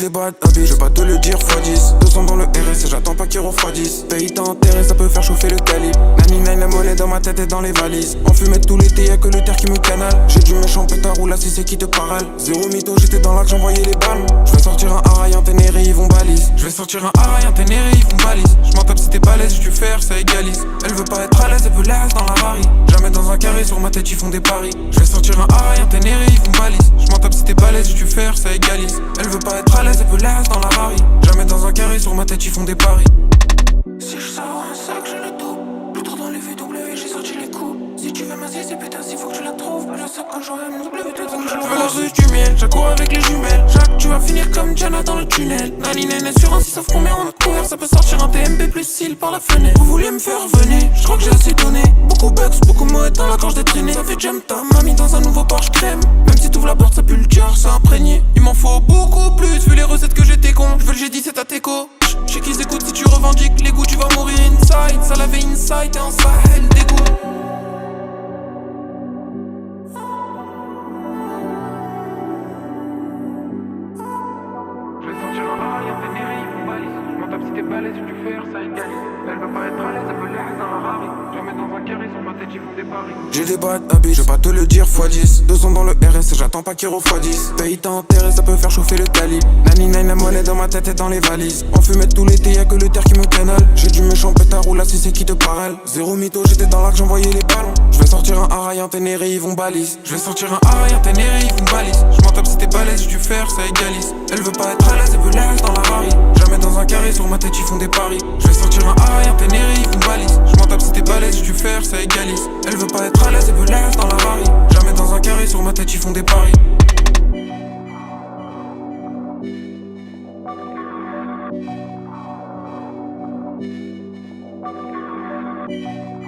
des bad habits, je vais pas te le dire x10. 200 dans le RS et j'attends pas qu'ils refroidissent. Pays t'intéresse, ça peut faire chauffer le calibre. Nanina, la monnaie dans ma tête et dans les valises. En fumette tout l'été, y'a que le terre qui me canale. J'ai du méchant pétard ou là si c'est qui te parle. Zéro mytho, j'étais dans l'arc, j'envoyais les balles. Je vais sortir un Haraï en Ténéré, ils vont balise. Je vais sortir un Haraï en Ténéré, ils vont balise. Je m'en tape si t'es balèze, si tu faire, ça égalise. Elle veut pas être à l'aise, elle veut l'aise dans la Rari. Jamais dans un carré, sur ma tête ils font des paris. Je vais sortir un Haraï en Ténéré, ils vont balise. Je m'en tape si t'es balèze, si tu faire, ça égalise. Elle veut pas être à l'aise, elle veut l'aise dans la Rari. Jamais dans un carré, sur ma tête ils font des paris. Si je sors un sac, j'ai le tout. Plus trop dans les VW, j'ai sorti les coups. Si tu veux ma c'est putain, s'il faut que je la trouve. Je sais quand j'aurai mon W, tout que je veux la ruche du miel. J'accours avec les jumelles. Jacques, tu vas finir comme Diana dans le tunnel. Nanine sur un 6 sauf combien on a couvert. Ça peut sortir un TMP plus style par la fenêtre. Vous vouliez me faire venir, je crois que j'ai assez donné. Beaucoup bugs, beaucoup mots dans la gorge des traînées. Ça fait jam ta mamie dans un nouveau Porsche crème. Même si t'ouvres la porte, ça pue le dior, c'est imprégné. Il m'en faut beaucoup plus, vu les recettes que j'étais con. Je veux le G17 à Teco. J'sais qu'ils écoutent si tu revendiques les goûts, tu vas mourir inside. Ça l'avait inside et en Sahel dégoût. Je vais sortir un Haraï en Ténéré, ils font balise. Je m'en tape si t'es balèze, si tu fais ça égalise. Elle veut pas être à l'aise, elle veut l'aise dans la Rari. Jamais dans un carré, sur ma tête ils font des paris. J'ai des bad habits, je vais pas te le dire x10. 200 dans le RS et j'attends pas qu'ils refroidissent. Pays t'intéresse, ça peut faire chauffer le calibre. Nanina, la monnaie dans ma tête et dans les valises. En fumette tout l'été, y'a que le terre qui me canale. J'ai du méchant pétard ou là si c'est qui te parle. Zéro mytho, j'étais dans l'arc, j'envoyais les ballons. Je vais sortir un Haraï en Ténéré, ils vont balise. Je vais sortir un Haraï en Ténéré, ils vont balise. Je m'en tape si t'es balèze, si tu faire, ça égalise. Elle veut pas être à l'aise, elle veut l'aise dans la Rari. Jamais dans un carré, sur ma tête ils font des paris. Je vais sortir un Haraï en Ténéré, ils vont balise. Je m'en tape si t'es balèze, si tu faire, ça égalise. Elle veut pas être à l'aise, elle veut l'aise dans la Rari. Jamais dans un carré, sur ma tête ils font des paris. Thank you.